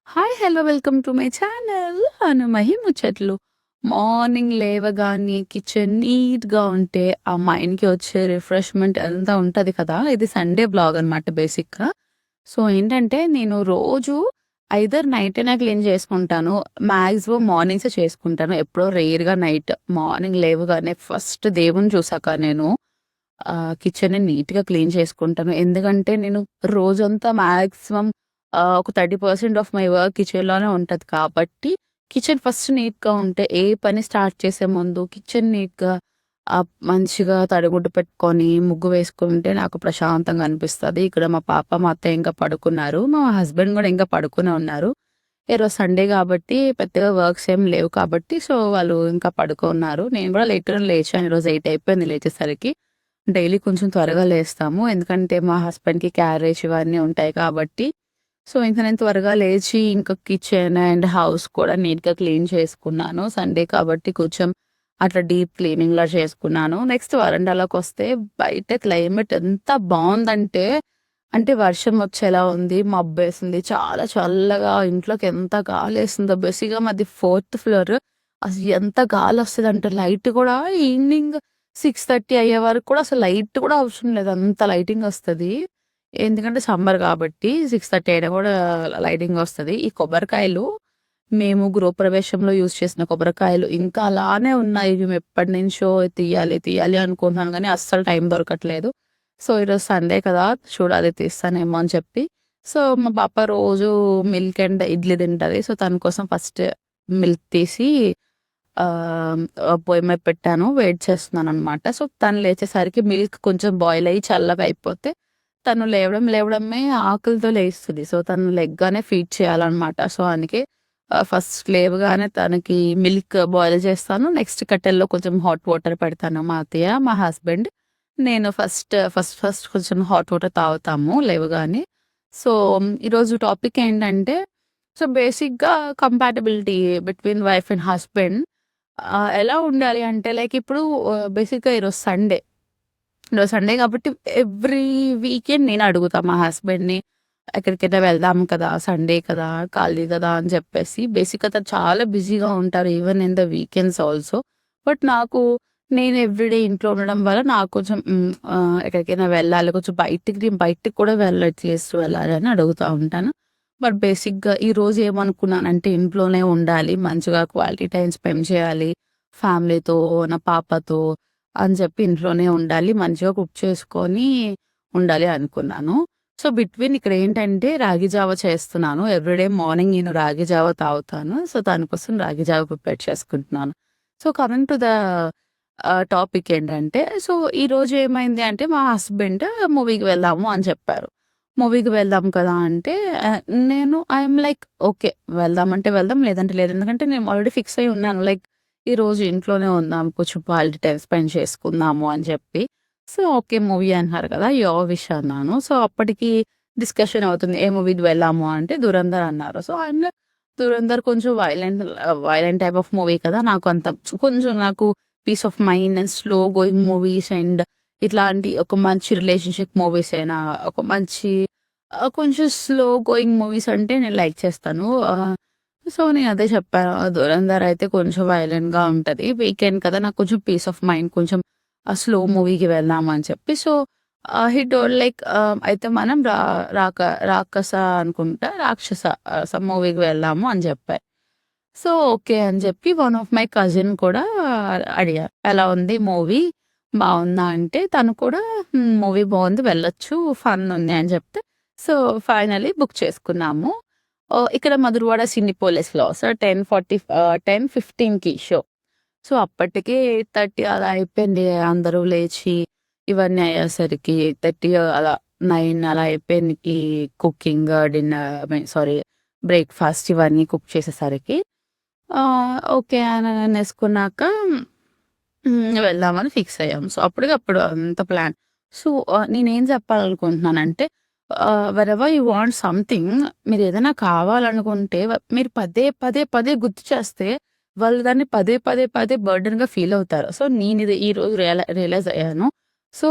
Hi! Hello! Welcome to my channel అనుమహి ముచ్చట్లు. Morning లేవగానే కిచెన్ నీట్‌గా ఉంటే ఆ మైండ్‌కి వచ్చే రిఫ్రెష్‌మెంట్ అంతా ఉంటది కదా! ఇది సండే వ్లాగ్ అనమాట బేసిక్‌గా. సో, ఏంటంటే నేను రోజు ఐదర్ నైటేనా క్లీన్ చేసుకుంటాను. మాక్సిమం మార్నింగ్సే చేసుకుంటాను. ఎప్పుడో రేర్‌గా నైట్. మార్నింగ్ లేవగానే ఫస్ట్ దేవుడిని చూసాక నేను కిచెన్‌ని నీట్‌గా క్లీన్ చేసుకుంటాను. ఎందుకంటే నేను రోజంతా మాక్సిమం ఒక 30% ఆఫ్ మై వర్క్ కిచెన్‌లోనే ఉంటది కాబట్టి, కిచెన్ ఫస్ట్ నీట్‌గా ఉంటే ఏ పని స్టార్ట్ చేసే ముందు కిచెన్ నీట్‌గా మంచిగా తడిగుడ్డు పెట్టుకొని, ముగ్గు వేసుకుంటే నాకు ప్రశాంతంగా అనిపిస్తది. ఇక్కడ మా పాప, మా అత్తయ్య ఇంకా పడుకున్నారు. మా హస్బెండ్ గూడా ఇంకా పడుకునే ఉన్నారు. ఈరోజు సండే గాబట్టి పెద్దగా వర్క్స్ ఏమి లేవు కాబట్టి, సో, వాళ్ళు ఇంకా పడుకున్నారు. నేను గూడా లేట్‌గానే లేచాను. ఈరోజు 8 అయిపోయింది లేచేసరికి. డైలీ కొంచెం త్వరగా లేస్తాము. ఎందుకంటే మా హస్బెండ్‌కి క్యారేజ్ ఇవన్నీ ఉంటాయి కాబట్టి. సో, ఇంక నేను త్వరగా లేచి ఇంకా కిచెన్ అండ్ హౌస్ కూడా నీట్‌గా క్లీన్ చేసుకున్నాను. సండే కాబట్టి కొంచెం అట్లా డీప్ క్లీనింగ్‌లా చేసుకున్నాను. నెక్స్ట్ వరండాలోకొస్తే బయట క్లైమేట్ ఎంత బావుందంటే, అంటే వర్షం వచ్చేలా ఉంది. మబ్బేసింది. చాలా చల్లగా ఇంట్లోకి ఎంత గాలేస్తుందో బేసిక్‌గా మాది ఫోర్త్ ఫ్లోర్. అసలు ఎంత గాలొస్తదంటే లైట్ గూడా ఈవినింగ్ 6:30 అయ్యే వరకు కూడా అసలు లైట్ కూడా అవసరం లేదు. అంత లైటింగొస్తది. ఎందుకంటే సమ్మర్ గాబట్టి 6:30 అయినా గూడా లైటింగొస్తది. ఈ కొబ్బరికాయలు మేము గృహప్రవేశంలో యూజ్ చేసిన కొబ్బరికాయలు ఇంకా అలానే ఉన్నాయి. మేము ఎప్పటినుంచో తీయాలి, తీయాలి అనుకుంటున్నాం గానీ అస్సలు టైం దొరకట్లేదు. సో, ఈరోజు సండే కదా! చూడాలి తీస్తానేమో అని చెప్పి. సో, మా పాప రోజు మిల్క్ అండ్ ఇడ్లీ తింటది. సో, తన కోసం ఫస్ట్ మిల్క్ తీసి పొయ్యి మీద పెట్టాను. వేడి చేస్తున్నాననమాట. సో, తను లేచేసరికి మిల్క్ కొంచెం బాయిల్ అయ్యి చల్లగా అయిపోతే, తను లేవడమే ఆకలితో లేస్తది. సో, తను లెగ్గానే ఫీడ్ చేయాలనమాట. సో, అందుకే ఫస్ట్ లేవగానే తనకి మిల్క్ బాయిల్ చేస్తాను. నెక్స్ట్ కట్టెల్లో కొంచెం హాట్ వాటర్ పెడతాను. మా అత్తయ్య, మా హస్బెండ్, నేను ఫస్ట్ కొంచెం హాట్ వాటర్ తాగుతాము లేవగానే. సో, ఈరోజు టాపిక్ ఏంటంటే, సో, బేసిక్‌గా compatibility between wife and husband ఎలా ఉండాలి అంటే లైక్ ఇప్పుడు బేసిక్‌గా ఈరోజు సండే కాబట్టి ఎవ్రీ వీకెండ్ నేను అడుగుతా మా హస్బెండ్‌ని ఎక్కడికైనా వెళ్దాం కదా! సండే కదా! ఖాళీ కదా! అని చెప్పేసి బేసిక్‌గా తను చాలా బిజీగా ఉంటారు. Even in the weekends also. But నేను ఎవ్రీడే ఇంట్లో ఉండడం వల్ల నాకు కొంచెం ఎక్కడికైనా వెళ్ళాలి. కొంచెం నేను బయటికి కూడా అట్‌లీస్ట్ వెళ్ళాలి అని అడుగుతా ఉంటాను. బట్ బేసిక్‌గా ఈరోజు ఏమనుకున్నానంటే ఇంట్లోనే ఉండాలి. మంచిగా క్వాలిటీ టైమ్ స్పెండ్ చేయాలి. ఫ్యామిలీతో, నా పాపతో అని చెప్పి ఇంట్లోనే ఉండాలి. మంచిగా కుక్ చేసుకొని ఉండాలి అనుకున్నాను. సో, బిట్వీన్ ఇక్కడేంటంటే రాగి జావ చేస్తున్నాను. ఎవ్రీడే మార్నింగ్ నేను రాగి జావ తాగుతాను. సో, దానికోసం రాగి జావ ప్రిపేర్ చేసుకుంటున్నాను. So, coming to the topic ఏంటంటే, సో, ఈరోజు ఏమైంది అంటే మా హస్బెండ్ మూవీకి వెళ్దాము అని చెప్పారు. మూవీకి వెళ్దాం కదా! అంటే నేను ఐయామ్ లైక్ ఓకే. వెళ్దామంటే వెళ్దాం. లేదంటే లేదు. ఎందుకంటే నేను ఆల్రెడీ ఫిక్స్ అయ్యి ఉన్నాను. లైక్ ఈరోజు ఇంట్లోనే ఉందాం. కొంచెం క్వాలిటీ టైమ్ స్పెండ్ చేసుకుందాము అని చెప్పి. So, okay. మూవీ అంటున్నారు కదా! యువర్ విష్ అన్నాను. సో, అప్పటికి డిస్కషన్ అవుతుంది. ఏ మూవీకి వెళ్ళాము అంటే 'ధురంధర్' అన్నారు. సో, ఐయామ్ లైక్ 'ధురంధర్' కొంచెం వైలెంట్ టైప్ ఆఫ్ మూవీ కదా! నాకు peace of mind and slow going movies and ఇట్లాంటి ఒక మంచి రిలేషన్‌షిప్ మూవీస్ అయినా, ఒక మంచి కొంచెం స్లో గోయింగ్ మూవీస్ అంటే నేను లైక్ చేస్తాను. సో, నేను అదే చెప్పాను. 'ధురంధర్' అయితే కొంచెం వైలెంట్‌గా ఉంటది. వీకెండ్ కదా! నాకు కొంచెం పీస్ ఆఫ్ మైండ్ కొంచెం స్లో మూవీకి వెళ్దాం అని చెప్పి. సో, హి టోల్డ్ లైక్ అయితే మనం రాక రాక్షస అనుకుంటా రాక్షస సమ్ మూవీకి వెళ్దాము అని చెప్పా. సో, ఓకే అని చెప్పి వన్ ఆఫ్ మై కజిన్ కూడా అడిగా. ఎలా ఉంది మూవీ? బావుందా? అంటే తను కూడా మూవీ బావుంది వెళ్ళొచ్చు. ఫన్ ఉంది అని చెప్తే, సో, ఫైనల్లీ బుక్ చేసుకున్నాము. ఇక్కడ మధురవాడ సినిపోలిస్‌లో. సో, 10:15కి షో. సో, అప్పటికే 8:30 అలా అయిపోయింది. అందరూ లేచి ఇవన్నీ అయ్యేసరికి 8:30 అలా 9 అలా అయిపోయింది. ఈ cooking, dinner I mean sorry breakfast ఇవన్నీ కుక్ చేసేసరికి. ఓకే అని అనేసుకున్నాక వెళ్దామని ఫిక్స్ అయ్యాం. సో, అప్పటికప్పుడు అంత ప్లాన్. సో, నేనేం చెప్పాలనుకుంటున్నానంటే వెరెవర్ యూ వాంట్ సంథింగ్ మీరేదైనా కావాలనుకుంటే మీరు పదే గుర్తు చేస్తే వాళ్ళు దాన్ని పదే బర్డెన్‌గా ఫీల్ అవుతారు. సో, నేనిది ఈరోజు రియలైజ్ అయ్యాను. So,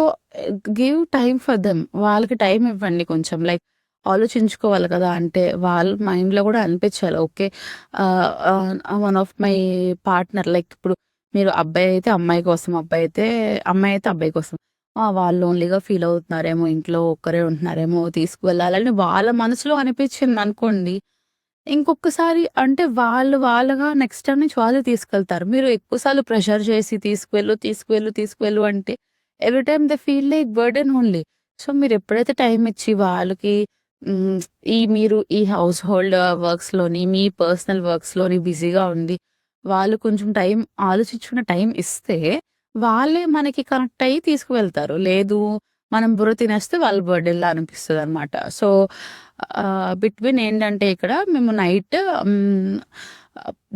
give time for them. వాళ్ళకి టైమ్ ఇవ్వండి కొంచెం. లైక్ ఆలోచించుకోవాలి కదా! అంటే వాళ్ళ మైండ్‌లో గూడా అనిపించాలి. Okay. One of my partner like ఇప్పుడు మీరు అబ్బాయి అయితే అమ్మాయి కోసం, అమ్మాయి అయితే అబ్బాయి కోసం. వాళ్ళు లోన్‌లీగా ఫీల్ అవుతున్నారేమో, ఇంట్లో ఒక్కరే ఉంటున్నారేమో, తీసుకువెళ్ళాలని వాళ్ళ మనసులో అనిపించిందనుకోండి. ఇంకొకసారి అంటే వాళ్ళుగా నెక్స్ట్ టైమ్ నుంచి వాళ్ళే తీసుకెళ్తారు. మీరు ఎక్కువ సార్లు ప్రెషర్ చేసి తీసుకువెళ్ళు అంటే every time they feel like burden only. So, మీరెప్పుడైతే టైమ్ ఇచ్చి వాళ్ళకి హ్మ్. మీరు ఈ హౌస్ హోల్డ్ వర్క్స్‌లోని, మీ పర్సనల్ వర్క్స్‌లోని బిజీగా ఉండి, వాళ్ళు కొంచెం టైం ఆలోచించుకునే టైం ఇస్తే, వాళ్ళే మనకి కనెక్ట్ అయ్యి తీసుకువెళ్తారు. లేదు మనం బుర్ర తినేస్తే వాళ్ళ బర్డెన్‌లా అనిపిస్తదనమాట. సో, బిట్వీన్ ఏంటంటే ఇక్కడ మేము నైట్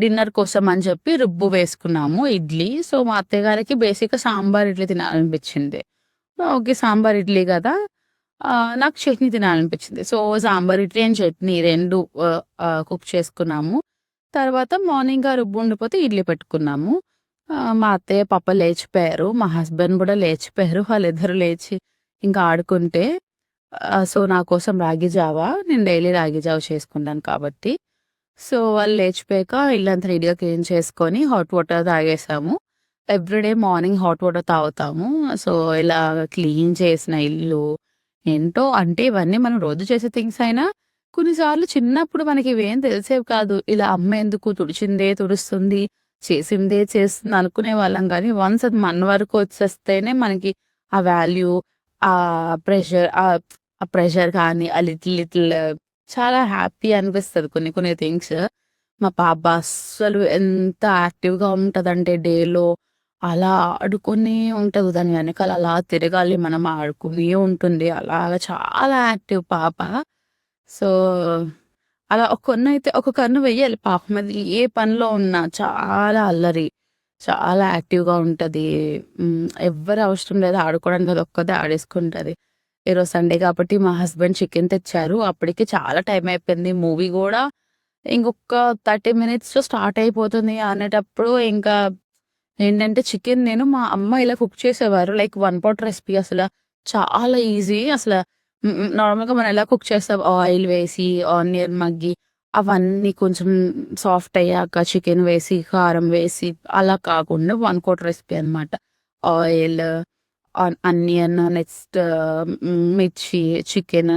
డిన్నర్ కోసం అని చెప్పి రుబ్బు వేసుకున్నాము ఇడ్లీ. సో, మా అత్తయ్య గారికి బేసిక్‌గా సాంబార్ ఇడ్లీ తినాలనిపించింది. ఓకే. సాంబార్ ఇడ్లీ గదా! నాకు చట్నీ తినాలనిపించింది. So, sambar idli and chutney 2 cook చేసుకున్నాము. తర్వాత మార్నింగ్ ఆ రుబ్బు ఉండిపోతే ఇడ్లీ పెట్టుకున్నాము. మా అత్తయ్య, పాప లేచిపోయారు. మా హస్బెండ్ గూడా లేచిపోయారు. వాళ్ళిద్దరూ లేచి ఇంకా ఆడుకుంటే సో, నా కోసం రాగి జావా నేను డైలీ రాగి జావ చేసుకుంటాను కాబట్టి. సో, వాళ్ళు లేచిపోయాక ఇల్లంతా నీట్‌గా క్లీన్ చేసుకొని హాట్ వాటర్ తాగేసాము. ఎవ్రీడే మార్నింగ్ హాట్ వాటర్ తాగుతాము. సో, ఇలా క్లీన్ చేసిన ఇల్లు ఏంటో అంటే ఇవన్నీ మనం రోజు చేసే థింగ్స్ అయినా కొన్నిసార్లు చిన్నప్పుడు మనకి ఇవేం తెలిసేవి కాదు. ఇలా అమ్మ ఎందుకు తుడిచిందే తుడుస్తుంది, చేసిందే చేస్తుంది అనుకునేవాళ్ళం గానీ వన్స్ అది మన వరకు వచ్చేస్తేనే మనకి ఆ వాల్యూ, ఆ ప్రెషర్ కానీ ఆ లిటిల్ లిటిల్ చాలా హ్యాపీ అనిపిస్తది కొన్ని కొన్ని థింగ్స్. మా పాప అస్సలు ఎంత యాక్టివ్‌గా ఉంటదంటే డేలో అలా ఆడుకునే ఉంటది. దాని వెనకాల అలా తిరగాలి మనం ఆడుకునే ఉంటుంది. అలాగా చాలా యాక్టివ్ పాప. సో, అలా ఒక కన్ను వెయ్యాలి పాప మీద ఏ పనిలో ఉన్నా. చాలా అల్లరి. చాలా యాక్టివ్‌గా ఉంటది. ఎవ్వరి అవసరం లేదు ఆడుకోవడానికి అదొక్కదే ఆడేసుకుంటది. ఈరోజు సండే కాబట్టి మా హస్బెండ్ చికెన్ తెచ్చారు. అప్పటికి చాలా టైం అయిపోయింది. మూవీ గూడా ఇంకొక 30 మినిట్స్‌లో స్టార్ట్ అయిపోతుంది అనేటప్పుడు ఇంకా ఏంటంటే చికెన్ నేను మా అమ్మ ఇలా కుక్ చేసేవారు. లైక్ వన్ పాట్ రెసిపీ అసల చాలా ఈజీ. నార్మల్‌గా మనం ఎలా కుక్ చేస్తాం ఆయిల్ వేసి, ఆనియన్ మగ్గి, అవన్నీ కొంచెం సాఫ్ట్ అయ్యాక చికెన్ వేసి, కారం వేసి అలా కాకుండా వన్ పాట్ రెసిపీ అనమాట. ఆయిల్, అనియన్ నెక్స్ట్ మిర్చి, చికెన్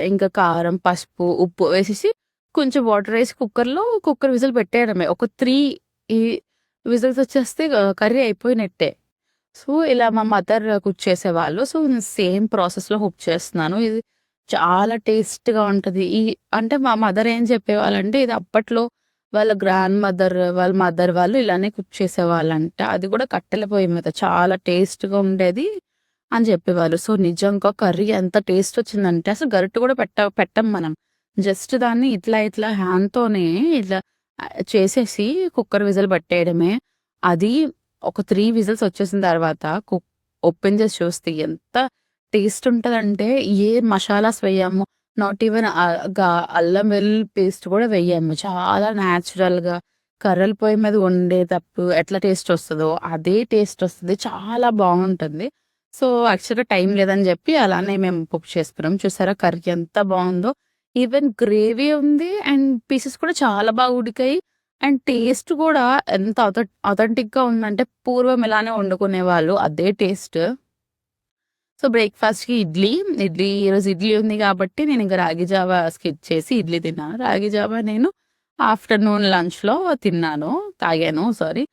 ఇంకా కారం, పసుపు, ఉప్పు వేసేసి కొంచెం వాటర్ వేసి కుక్కర్ విజిల్ పెట్టేయడమే. ఒక 3 ఈ విజిల్స్ వచ్చేస్తే కర్రీ అయిపోయినట్టే. సో, ఇలా మా మదర్ కుక్ చేసేవాళ్ళు. సో, నేను సేమ్ ప్రాసెస్‌లో కుక్ చేస్తున్నాను. ఇది చాలా టేస్ట్‌గా ఉంటది. అంటే మా మదర్ ఏం చెప్పేవాళ్ళంటే, ఇది అప్పట్లో వాళ్ళ గ్రాండ్ మదర్, వాళ్ళ మదర్ వాళ్ళు ఇలానే కుక్ చేసేవాళ్ళంట. అది కూడా కట్టెల పొయ్యి మీద చాలా టేస్ట్‌గా ఉండేది అని చెప్పేవాళ్ళు. సో, నిజంగా కర్రీ ఎంత టేస్ట్ వచ్చిందంటే అసలు గరిటె కూడా పెట్టం మనం. జస్ట్ దాన్ని ఇట్లా హ్యాండ్‌తోనే ఇట్లా చేసేసి కుక్కర్ విజిల్ పట్టేయడమే. అది ఒక 3 విజిల్స్ వచ్చేసిన తర్వాత ఓపెన్ చేసి చూస్తే ఎంత టేస్ట్ ఉంటదంటే ఏ మసాలాస్ వేయము. నాట్ ఈవెన్ అల్లం వెల్లుల్లి పేస్ట్ కూడా వేయము. చాలా నేచురల్‌గా కర్రల పొయ్యి మీద వండేటప్పుడు ఎట్లా టేస్ట్ వస్తదో అదే టేస్ట్ వస్తది. చాలా బావుంటుంది. సో, యాక్చువల్‌గా టైం లేదని చెప్పి అలానే మేము కుక్ చేసుకున్నాం. చూసారా కర్రీ ఎంత బావుందో. ఈవెన్ గ్రేవీ ఉంది అండ్ పీసెస్ కూడా చాలా బాగా ఉడికాయి. అండ్ టేస్ట్ గూడా ఎంత అథెంటిక్‌గా ఉందంటే పూర్వం ఇలానే వండుకునేవాళ్ళు. అదే టేస్ట్. సో, బ్రేక్‌ఫాస్ట్‌కి ఈరోజు ఇడ్లీ ఉంది గాబట్టి నేనింక రాగి జావ స్కిప్ చేసి ఇడ్లీ తిన్నాను. రాగి జావ నేను ఆఫ్టర్‌నూన్ లంచ్‌లో తాగాను సారీ.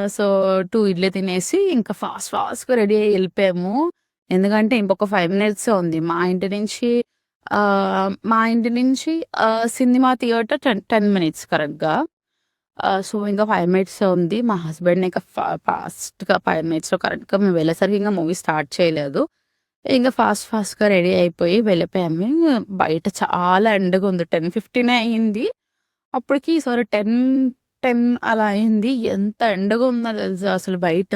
సో, 2 ఇడ్లీ తినేసి ఇంకా ఫాస్ట్‌గా రెడీ అయ్యి ఎళ్ళిపోయాము. ఎందుకంటే ఇంకొక 5 మినిట్సే ఉంది. మా ఇంటి నుంచి సినిమా థియేటర్ 10 మినిట్స్ కరెక్ట్‌గా. సో, ఇంకా 5 మినిట్సే ఉంది. మా హస్బెండ్ ఇంకా ఫాస్ట్‌గా 5 మినిట్స్‌లో కరెక్ట్‌గా మేము వెళ్ళేసరికి ఇంక మూవీ స్టార్ట్ చేయలేదు. ఇంక ఫాస్ట్‌గా రెడీ అయిపోయి వెళ్ళిపోయాము. బయట చాలా ఎండగుంది. 10:15 అయింది. అప్పటికి సారీ 10 అలా అయింది. ఎంత ఎండగా ఉందో తెలుసా అసలు బయట.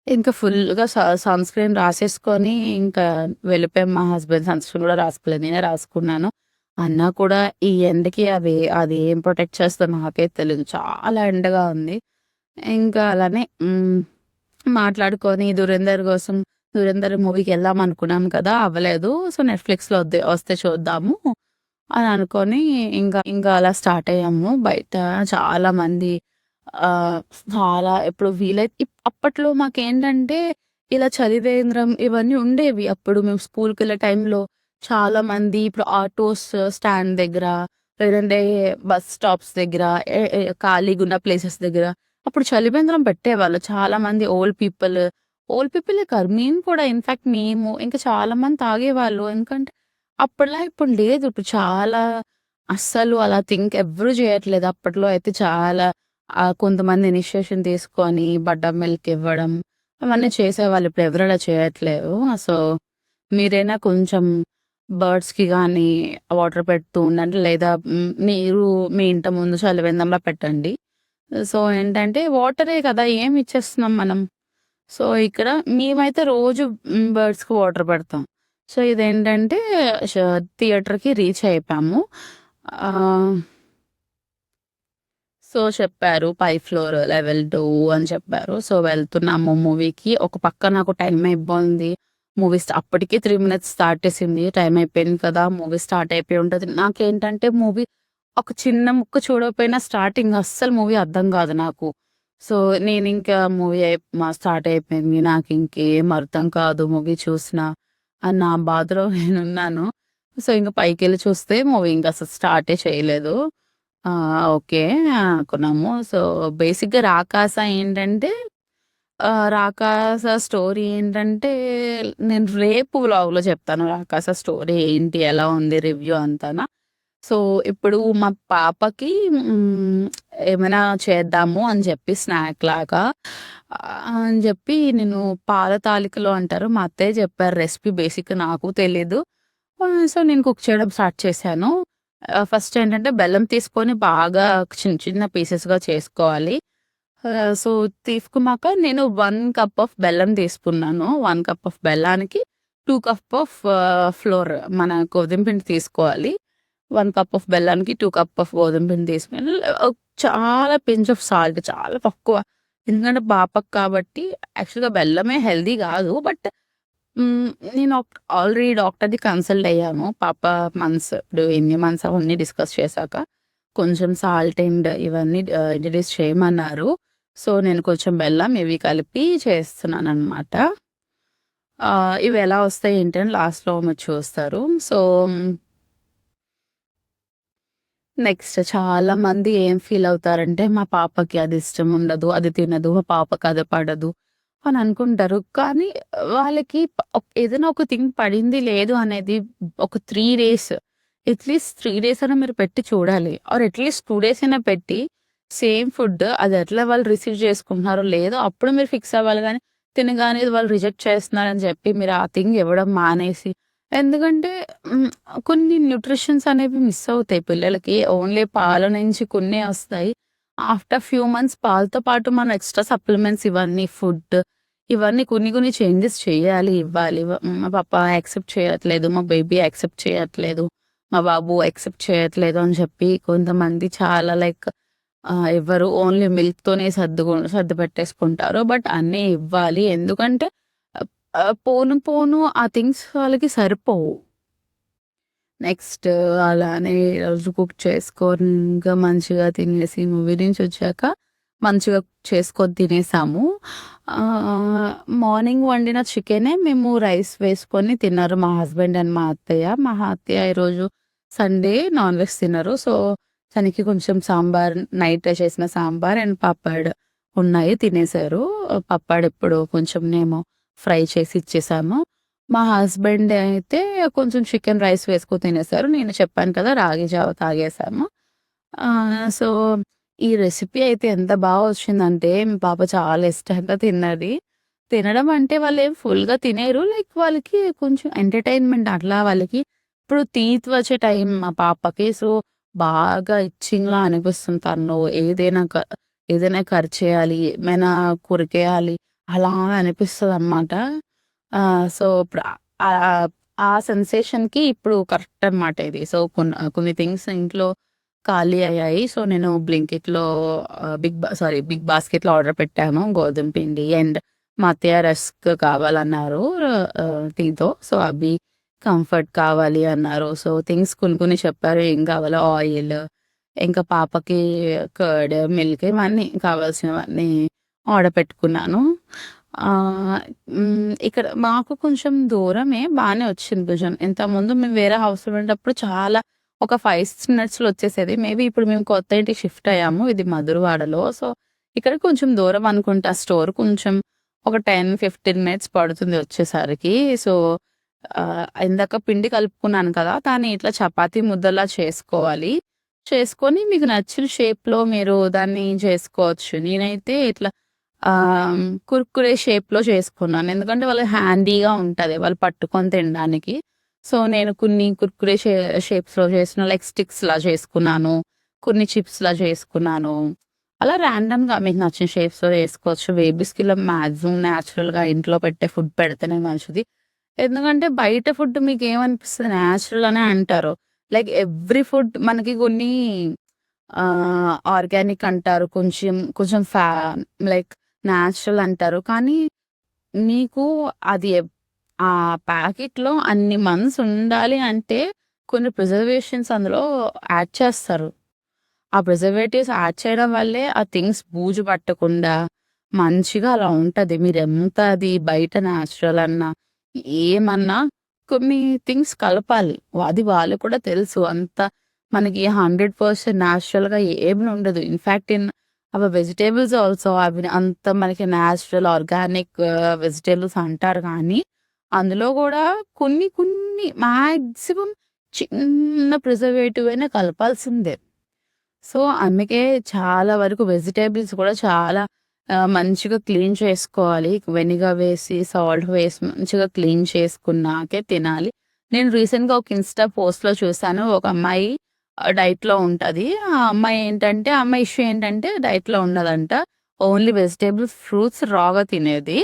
ఇంకా ఫుల్‌గా సన్ స్క్రీన్ రాసేసుకొని ఇంకా వెళ్ళిపోయాం. మా హస్బెండ్ సన్ స్క్రీన్ కూడా రాసుకోలేదు. నేనే రాసుకున్నాను. అన్నా కూడా ఈ ఎండకి అది ఏం ప్రొటెక్ట్ చేస్తదో నాకైతే తెలీదు. చాలా ఎండగా ఉంది. ఇంకా అలానే మాట్లాడుకొని 'ధురేందర్' కోసం ధురంధర్ మూవీకి వెళ్దాం అనుకున్నాం కదా, అవ్వలేదు. సో నెట్‌ఫ్లిక్స్‌లో వస్తే చూద్దాము అని అనుకోని ఇంకా అలా స్టార్ట్ అయ్యాము. బయట చాలా మంది ఆహ్, చాలా ఎప్పుడు అప్పట్లో మాకేంటంటే ఇలా చలివేంద్రం ఇవన్నీ ఉండేవి. అప్పుడు మేము స్కూల్‌కెళ్ళే టైంలో చాలా మంది ఇప్పుడు ఆటోస్ స్టాండ్ దగ్గర, లేదంటే బస్ స్టాప్స్ దగ్గర, ఎ ఎ ఖాళీగున్న ప్లేసెస్ దగ్గర అప్పుడు చలివేంద్రం పెట్టేవాళ్ళు. చాలా మంది ఓల్డ్ పీపులే కాదు, మేము కూడా ఇన్‌ఫాక్ట్ మేము ఇంకా చాలా మంది తాగేవాళ్ళు. ఎందుకంటే అప్పటిలా ఇప్పుడు లేదు. ఇప్పుడు చాలా అస్సలు అలా థింక్ ఎవ్వరు చేయట్లేదు. అప్పట్లో అయితే చాలా కొంతమంది ఇనిషియేషన్ తీసుకొని బటర్ మిల్క్ ఇవ్వడం అవన్నీ చేసేవాళ్ళు. ఇప్పుడు ఎవరు అలా చేయట్లేదు. సో, మీరైనా కొంచెం బర్డ్స్‌కి గానీ వాటర్ పెడుతూ ఉండండి. లేదా మీరు మీ ఇంటి ముందు చలివేంద్రంలా పెట్టండి. సో, ఏంటంటే వాటరే కదా! ఏమి ఇచ్చేస్తున్నాం మనం. సో, ఇక్కడ మేమైతే రోజు బర్డ్స్‌కి వాటర్ పెడతాం. సో, ఇదేంటంటే ష థియేటర్‌కి రీచ్ అయిపోయాము. ఆహ్, సో, చెప్పారు పై ఫ్లోర్ లెవెల్ 2 అని చెప్పారు. సో, వెళ్తున్నాము మూవీకి. ఒక పక్క నాకు టైం అయిపోయింది. అప్పటికే 3 మినిట్స్ దాటేసింది. టైం అయిపోయింది కదా! మూవీ స్టార్ట్ అయిపోయి ఉంటది. నాకేంటంటే ఒక చిన్న ముక్క చూడకపోయినా స్టార్టింగ్ అస్సలు మూవీ అర్థం కాదు నాకు. సో, నేనింకా స్టార్ట్ అయిపోయింది. నాకింకేం అర్థం కాదు మూవీ చూసినా అని నా బాధలో నేనున్నాను. సో, ఇంక పైకెళ్ళి చూస్తే మూవీ ఇంక అసలు స్టార్టే చేయలేదు. ఓకే అనుకున్నాము. సో, బేసిక్‌గా 'రాకాస' ఏంటంటే 'రాకాస' స్టోరీ ఏంటంటే నేను రేపు వ్లాగ్‌లో చెప్తాను. 'రాకాస' స్టోరీ ఏంటి, ఎలా ఉంది, రివ్యూ అంతానా. సో, ఇప్పుడు మా పాపకి ఏమైనా చేద్దాము అని చెప్పి స్నాక్‌లాగా అని చెప్పి నేను పాల తాలికలు అంటారు. మా అత్తయ్య చెప్పారు రెసిపీ, బేసిక్‌గా నాకు తెలీదు. సో, నేను కుక్ చేయడం స్టార్ట్ చేశాను. ఫస్ట్ ఏంటంటే బెల్లం తీసుకొని బాగా చిన్న చిన్న పీసెస్‌గా చేసుకోవాలి. సో, తీసుకున్నాక నేను 1 కప్ ఆఫ్ బెల్లం తీసుకున్నాను. 1 కప్ ఆఫ్ బెల్లానికి 2 కప్ ఆఫ్ ఫ్లోర్ మన గోధుమ పిండి తీసుకోవాలి. 1 కప్ ఆఫ్ బెల్లానికి 2 కప్ ఆఫ్ గోధుమ పిండి తీసుకొని చాలా పించ్ ఆఫ్ సాల్ట్, చాలా తక్కువ. ఎందుకంటే పాపకి కాబట్టి యాక్చువల్‌గా బెల్లమే హెల్తీ గాదు. బట్ నేను ఆల్రెడీ డాక్టర్‌ని కన్సల్ట్ అయ్యాను. పాప ఇప్పుడు ఎన్ని మంత్స్ అవన్నీ డిస్కస్ చేశాక కొంచెం సాల్ట్ అండ్ ఇవన్నీ ఇంట్రడ్యూస్ చేయమన్నారు. సో, నేను కొంచెం బెల్లం ఇవి కలిపి చేస్తున్నాననమాట. ఇవి ఎలా వస్తాయి ఏంటి అని లాస్ట్‌లో మీరు చూస్తారు. సో, నెక్స్ట్ చాలా మంది ఏం ఫీల్ అవుతారంటే, మా పాపకి అది ఇష్టం ఉండదు, అది తినదు, మా పాపకి అది పడదు అని అనుకుంటారు. కానీ వాళ్ళకి ఏదైనా ఒక థింగ్ పడింది లేదు అనేది ఒక 3 డేస్, అట్‌లీస్ట్ 3 డేస్ అయినా మీరు పెట్టి చూడాలి. ఆర్ అట్‌లీస్ట్ 2 డేస్ అయినా పెట్టి సేమ్ ఫుడ్ అది ఎట్లా వాళ్ళు రిసీవ్ చేసుకుంటున్నారో లేదో అప్పుడు మీరు ఫిక్స్ అవ్వాలి గానీ, తినగానే వాళ్ళు రిజెక్ట్ చేస్తున్నారని చెప్పి మీరు ఆ థింగ్ ఇవ్వడం మానేసి, ఎందుకంటే కొన్ని న్యూట్రిషన్స్ అనేవి మిస్ అవుతాయి పిల్లలకి. ఓన్లీ పాల నుంచి కొన్నే వస్తాయి. ఆఫ్టర్ ఫ్యూ మంత్స్ పాలతో పాటు మనం ఎక్స్‌ట్రా సప్లిమెంట్స్ ఇవన్నీ ఇవన్నీ కొన్ని కొన్ని చేంజెస్ చేయాలి, ఇవ్వాలి. మా పాప యాక్సెప్ట్ చేయట్లేదు, మా బేబీ యాక్సెప్ట్ చేయట్లేదు, మా బాబు యాక్సెప్ట్ చేయట్లేదు అని చెప్పి కొంతమంది చాలా ఇవ్వరు. ఓన్లీ మిల్క్‌తోనే సర్ది పెట్టేసుకుంటారు. బట్ అన్నీ ఇవ్వాలి. ఎందుకంటే పోను పోను ఆ థింగ్స్ వాళ్ళకి సరిపోవు. నెక్స్ట్ అలానే ఈరోజు కుక్ చేసుకొని ఇంకా మంచిగా తినేసి మూవీ నుంచి వచ్చాక మంచిగా చేసుకొని తినేసాము. మార్నింగ్ వండిన చికెనే మేము రైస్ వేసుకొని తిన్నారు మా హస్బెండ్ అండ్ మా అత్తయ్య. మా అత్తయ్య ఈరోజు సండే నాన్ వెజ్ తినరు. సో, తనకి కొంచెం సాంబార్, నైట్ చేసిన సాంబార్ అండ్ పప్పాడ్ ఉన్నాయి, తినేసారు. పప్పాడ్ ఇప్పుడు కొంచెం మేము ఫ్రై చేసి ఇచ్చేసాము. మా హస్బెండ్ అయితే కొంచెం చికెన్ రైస్ వేసుకొని తినేసారు. నేను చెప్పాను కదా! రాగి జావ తాగేసాము. సో, ఈ రెసిపీ అయితే ఎంత వచ్చిందంటే మీ పాప చాలా ఇష్టంగా తిన్నది. తినడం అంటే వాళ్ళేం ఫుల్‌గా తినేరు. వాళ్ళకి కొంచెం ఎంటర్‌టైన్‌మెంట్ అట్లా వాళ్ళకి. ఇప్పుడు టీత్ వచ్చే టైం మా పాపకి. సో, బాగా ఇచ్చింగ్‌లా అనిపిస్తుంది. తను ఏదైనా కరిచేయాలి, ఏమైనా కొరికేయాలి అలా అనిపిస్తదనమాట. సో, ఇప్పుడు ఆహ్, ఆ సెన్సేషన్‌కి ఇప్పుడు కరెక్ట్ అనమాట ఇది. సో, కొన్ని థింగ్స్ ఇంట్లో ఖాళీ అయ్యాయి. సో, నేను బ్లింకిట్‌లో బిగ్ బాస్కెట్‌లో ఆర్డర్ పెట్టాను. గోధుమ పిండి అండ్ మా అత్తయ్య రస్క్ కావాలన్నారు టీతో. సో, అవి కంఫర్ట్ కావాలి అన్నారు. సో, థింగ్స్ కొన్ని చెప్పారు. ఏం కావాలో ఆయిల్, ఇంకా పాపకి కర్డ్, మిల్క్ ఇవన్నీ కావాల్సినవన్నీ ఆర్డర్ పెట్టుకున్నాను. ఇక్కడ మాకు కొంచెం దూరమే బానే వచ్చింది కొంచెం. ఇంతకుముందు మేము వేరే హౌస్‌లో ఉండేటప్పుడు చాలా ఒక 5 మినిట్స్‌లో వచ్చేసేది. మేబీ ఇప్పుడు మేము కొత్త ఇంటికి షిఫ్ట్ అయ్యాము. ఇది మధురవాడలో. సో, ఇక్కడ కొంచెం దూరం అనుకుంటా స్టోర్. కొంచెం ఒక 10, 15 మినిట్స్ పడుతుంది వచ్చేసరికి. సో, ఇందాక పిండి కలుపుకున్నాను కదా! దాన్ని ఇట్లా చపాతీ ముద్దలా చేసుకోవాలి. చేసుకొని మీకు నచ్చిన షేప్‌లో మీరు దాన్ని చేసుకోవచ్చు. నేనైతే ఇట్లా కుర్కురే షేప్‌లో చేసుకున్నాను. ఎందుకంటే వాళ్ళకి హ్యాండీగా ఉంటది. వాళ్ళు పట్టుకొని తినడానికి. సో, నేను కొన్ని కుర్కురే షేప్స్‌లో చేసిన లైక్ స్టిక్స్‌లా చేసుకున్నాను. కొన్ని చిప్స్‌లా చేసుకున్నాను. అలా ర్యాండమ్‌గా మీకు నచ్చిన షేప్స్‌లో చేసుకోవచ్చు. బేబీస్‌కి ఇలా మాక్సిమం నేచురల్‌గా ఇంట్లో పెట్టే ఫుడ్ పెడితేనే మంచిది. ఎందుకంటే బయట ఫుడ్ మీకేమనిపిస్తది నేచురల్ అనే అంటారు. లైక్ ఎవ్రీ ఫుడ్ మనకి కొన్ని ఆర్గానిక్ అంటారు. కొంచెం కొంచెం లైక్ నేచురల్ అంటారు. కానీ మీకు అది ఆ ప్యాకెట్‌లో అన్ని మంత్స్ ఉండాలి అంటే కొన్ని ప్రిజర్వేషన్స్ అందులో యాడ్ చేస్తారు. ఆ ప్రిజర్వేటివ్స్ యాడ్ చేయడం వల్లే ఆ థింగ్స్ బూజు పట్టకుండా మంచిగా అలా ఉంటది. మీరెంత అది బయట నేచురల్ అన్నా, ఏమన్నా కొన్ని థింగ్స్ కలపాలి. అది వాళ్ళకి కూడా తెలుసు. అంత మనకి 100% నేచురల్‌గా ఏమి ఉండదు. In fact in our vegetables also అవి అంత మనకి నేచురల్ ఆర్గానిక్ వెజిటబుల్స్ అంటారు కానీ, అందులో గూడా కొన్ని కొన్ని మాక్సిమం చిన్న ప్రిజర్వేటివ్ అయినా కలపాల్సిందే. సో, అందుకే చాలా వరకు వెజిటబుల్స్ కూడా చాలా మంచిగా క్లీన్ చేసుకోవాలి. వెనిగర్ వేసి, సాల్ట్ వేసి మంచిగా క్లీన్ చేసుకున్నాకే తినాలి. నేను రీసెంట్‌గా ఒక ఇన్‌స్టా పోస్ట్‌లో చూసాను. ఒక అమ్మాయి డైట్‌లో ఉంటది. ఆ అమ్మాయి ఏంటంటే, ఆ అమ్మాయి ఇష్యూ ఏంటంటే డైట్‌లో ఉండదంట. ఓన్లీ వెజిటబుల్స్, ఫ్రూట్స్ రాగా తినేది.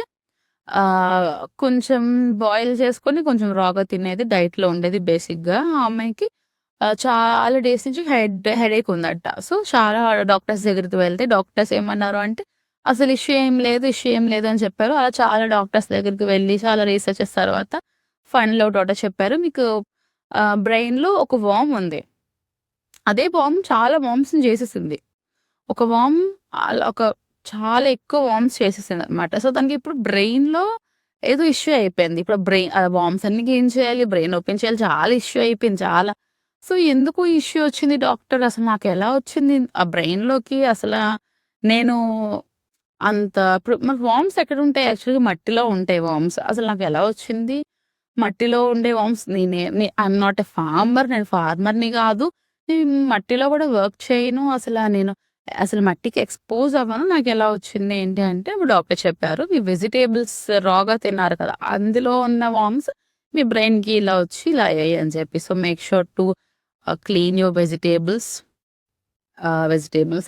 కొంచెం బాయిల్ చేసుకొని కొంచెం రాగా తినేది. డైట్‌లో ఉండేది బేసిక్‌గా. ఆ అమ్మాయికి చాలా డేస్ నుంచి హెడేక్ ఉందట. సో, చాలా డాక్టర్స్ దగ్గరికి వెళ్తే డాక్టర్స్ ఏమన్నారు అంటే, "అసలు ఇష్యూ ఏం లేదు, ఇష్యూ ఏం లేదు" అని చెప్పారు. అలా చాలా డాక్టర్స్ దగ్గరికి వెళ్ళి చాలా రీసెర్చెస్ తర్వాత ఫైనల్ ఔట్ ఒకటే చెప్పారు. మీకు బ్రెయిన్‌లో ఒక వార్మ్ ఉంది. అదే వార్మ్ చాలా వార్మ్స్‌ని చేసేసింది. ఒక వార్మ్ అలా ఒక చాలా ఎక్కువ వార్మ్స్ చేసేసిందనమాట. సో, తనకిప్పుడు బ్రెయిన్‌లో ఏదో ఇష్యూ అయిపోయింది. ఇప్పుడు వార్మ్స్ అన్నీ క్లీన్ చేయాలి, బ్రెయిన్ ఓపెన్ చేయాలి. చాలా ఇష్యూ అయిపోయింది చాలా. సో, ఎందుకు ఈ ఇష్యూ వచ్చింది డాక్టర్ అసలు నాకెలా వచ్చింది ఆ బ్రెయిన్‌లోకి నేను ఇప్పుడు మనకు వార్మ్స్ ఎక్కడుంటాయి యాక్చువల్‌గా మట్టిలో ఉంటాయి వార్మ్స్. అసలు నాకెలా వచ్చింది? మట్టిలో ఉండే worms I'm not a farmer. నేను ఫార్మర్‌ని గాదు. నేను మట్టిలో గూడా వర్క్ చేయను. అసలు మట్టికి ఎక్స్‌పోజ్ అవ్వను. నాకెలా వచ్చింది ఏంటి అంటే అప్పుడు డాక్టర్ చెప్పారు. మీ వెజిటబుల్స్ రాగా తిన్నారు కదా! అందులో ఉన్న వార్మ్స్ మీ బ్రెయిన్‌కి ఇలా వచ్చి ఇలా అయ్యాయి అని చెప్పి. So, make sure to clean your vegetables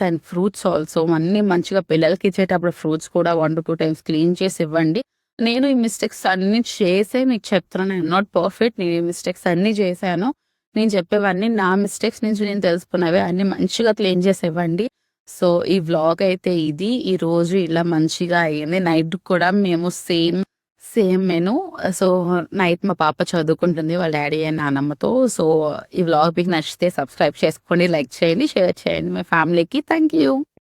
and fruits also అన్నీ మంచిగా పిల్లలకి ఇచ్చేటప్పుడు ఫ్రూట్స్ కూడా 1-2 టైమ్స్ క్లీన్ చేసి ఇవ్వండి. నేను ఈ మిస్టేక్స్ అన్నీ చేసే మీకు చెప్తున్నాను. I'm not perfect. నేను ఈ మిస్టేక్స్ అన్నీ చేశాను. నేను చెప్పేవన్నీ నా మిస్టేక్స్ నుంచి నేను తెలుసుకున్నవే. అన్నీ మంచిగా క్లీన్ చేసి ఇవ్వండి. సో, ఈ వ్లాగ్ అయితే ఇది. ఈరోజు ఇలా మంచిగా అయింది. నైట్ కూడా మేము సేమ్ మెను. సో, నైట్ మా పాప చదువుకుంటుంది వాళ్ళ డ్యాడీ అండ్ నానమ్మతో. సో, ఈ వ్లాగ్ మీకు నచ్చితే సబ్స్క్రైబ్ చేసుకోండి, లైక్ చేయండి, షేర్ చేయండి మీ ఫ్యామిలీకి. Thank you.